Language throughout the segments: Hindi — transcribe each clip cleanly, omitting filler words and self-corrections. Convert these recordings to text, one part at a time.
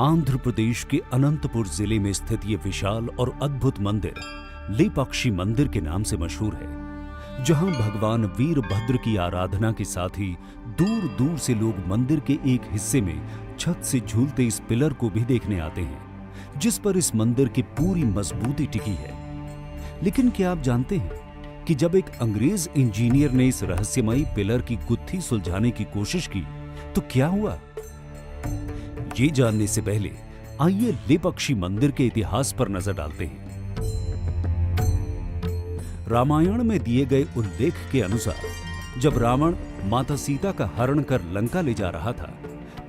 आंध्र प्रदेश के अनंतपुर जिले में स्थित ये विशाल और अद्भुत मंदिर लेपाक्षी मंदिर के नाम से मशहूर है, जहां भगवान वीरभद्र की आराधना के साथ ही दूर दूर से लोग मंदिर के एक हिस्से में छत से झूलते इस पिलर को भी देखने आते हैं, जिस पर इस मंदिर की पूरी मजबूती टिकी है। लेकिन क्या आप जानते हैं कि जब एक अंग्रेज इंजीनियर ने इस रहस्यमयी पिलर की गुत्थी सुलझाने की कोशिश की तो क्या हुआ? ये जानने से पहले आइए लेपाक्षी मंदिर के इतिहास पर नजर डालते हैं। रामायण में दिए गए उल्लेख के अनुसार जब रावण माता सीता का हरण कर लंका ले जा रहा था,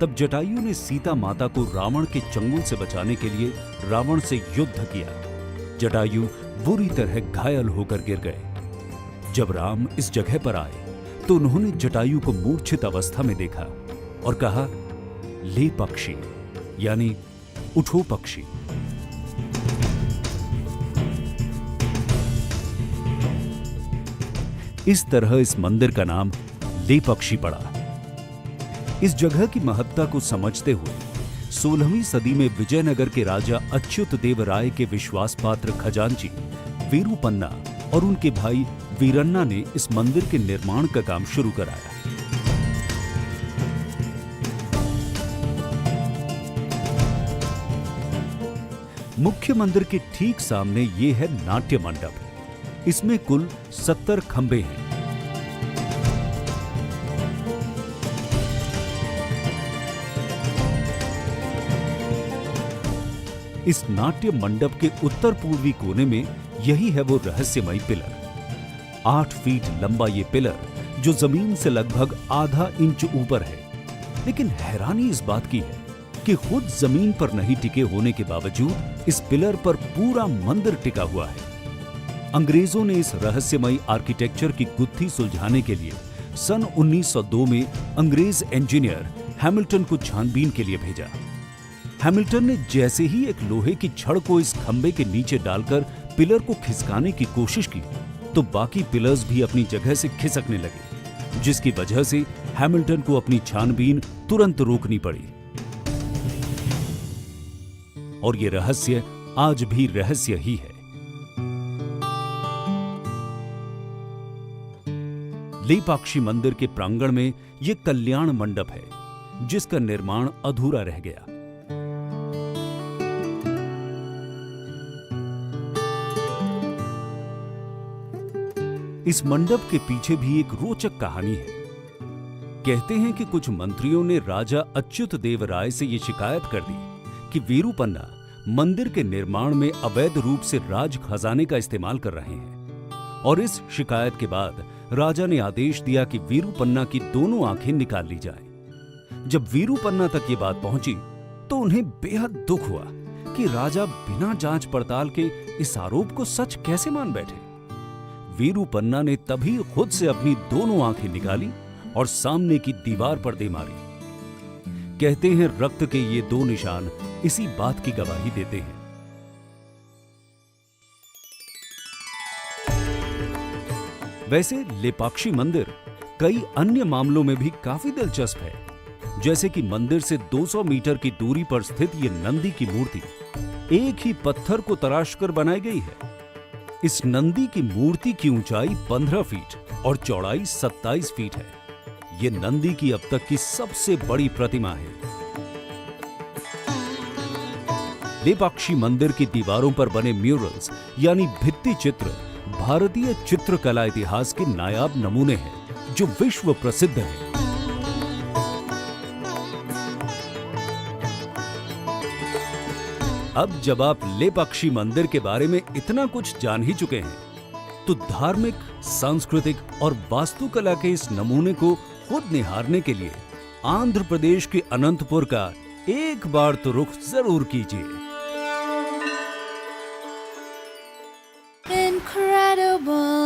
तब जटायु ने सीता माता को रावण के चंगुल से बचाने के लिए रावण से युद्ध किया। जटायु बुरी तरह घायल होकर गिर गए। जब राम इस जगह पर आए तो उन्होंने जटायु को मूर्छित अवस्था में देखा और कहा, ले पक्षी, यानी उठो पक्षी। इस तरह इस मंदिर का नाम लेपाक्षी पड़ा। इस जगह की महत्ता को समझते हुए 16वीं सदी में विजयनगर के राजा अच्युत देव राय के विश्वास पात्र खजांची वीरूपन्ना और उनके भाई वीरन्ना ने इस मंदिर के निर्माण का काम शुरू कराया। मुख्य मंदिर के ठीक सामने ये है नाट्य मंडप। इसमें कुल 70 खंभे हैं। इस नाट्य मंडप के उत्तर पूर्वी कोने में यही है वो रहस्यमयी पिलर। 8 फीट लंबा ये पिलर जो जमीन से लगभग आधा इंच ऊपर है। लेकिन हैरानी इस बात की है कि खुद जमीन पर नहीं टिके होने के बावजूद इस पिलर पर पूरा मंदिर टिका हुआ है। अंग्रेजों ने इस रहस्यमयी आर्किटेक्चर की गुत्थी सुलझाने के लिए सन 1902 में अंग्रेज इंजीनियर हैमिल्टन को छानबीन के लिए भेजा। हैमिल्टन ने जैसे ही एक लोहे की छड़ को इस खंबे के नीचे डालकर पिलर को खिसकाने की कोशिश की तो बाकी पिलर्स भी अपनी जगह से खिसकने लगे, जिसकी वजह से हैमिल्टन को अपनी छानबीन तुरंत रोकनी पड़ी। और ये रहस्य आज भी रहस्य ही है। लेपाक्षी मंदिर के प्रांगण में यह कल्याण मंडप है, जिसका निर्माण अधूरा रह गया। इस मंडप के पीछे भी एक रोचक कहानी है। कहते हैं कि कुछ मंत्रियों ने राजा अच्युत देव राय से यह शिकायत कर दी कि वीरूपन्ना मंदिर के निर्माण में अवैध रूप से राज खजाने का इस्तेमाल कर रहे हैं। और इस शिकायत के बाद राजा ने आदेश दिया कि वीरूपन्ना की दोनों आंखें निकाल ली जाएं। जब वीरूपन्ना तक ये बात पहुंची तो उन्हें बेहद दुख हुआ कि राजा बिना जांच पड़ताल के इस आरोप को सच कैसे मान बैठे। वीरूपन्ना ने तभी खुद से अपनी दोनों आंखें निकाली और सामने की दीवार पर दे मारी। कहते हैं रक्त के ये 2 निशान इसी बात की गवाही देते हैं। वैसे लेपाक्षी मंदिर कई अन्य मामलों में भी काफी दिलचस्प है। जैसे कि मंदिर से 200 मीटर की दूरी पर स्थित ये नंदी की मूर्ति एक ही पत्थर को तराशकर बनाई गई है। इस नंदी की मूर्ति की ऊंचाई 15 फीट और चौड़ाई 27 फीट है। ये नंदी की अब तक की सबसे बड़ी प्रतिमा है। लेपाक्षी मंदिर की दीवारों पर बने म्यूरल्स यानी भित्ति चित्र भारतीय चित्रकला इतिहास के नायाब नमूने हैं, जो विश्व प्रसिद्ध हैं। अब जब आप लेपाक्षी मंदिर के बारे में इतना कुछ जान ही चुके हैं, तो धार्मिक, सांस्कृतिक और वास्तुकला के इस नमूने को खुद निहारने के लिए आंध्र प्रदेश के अनंतपुर का एक बार तो रुख जरूर कीजिए। Incredible.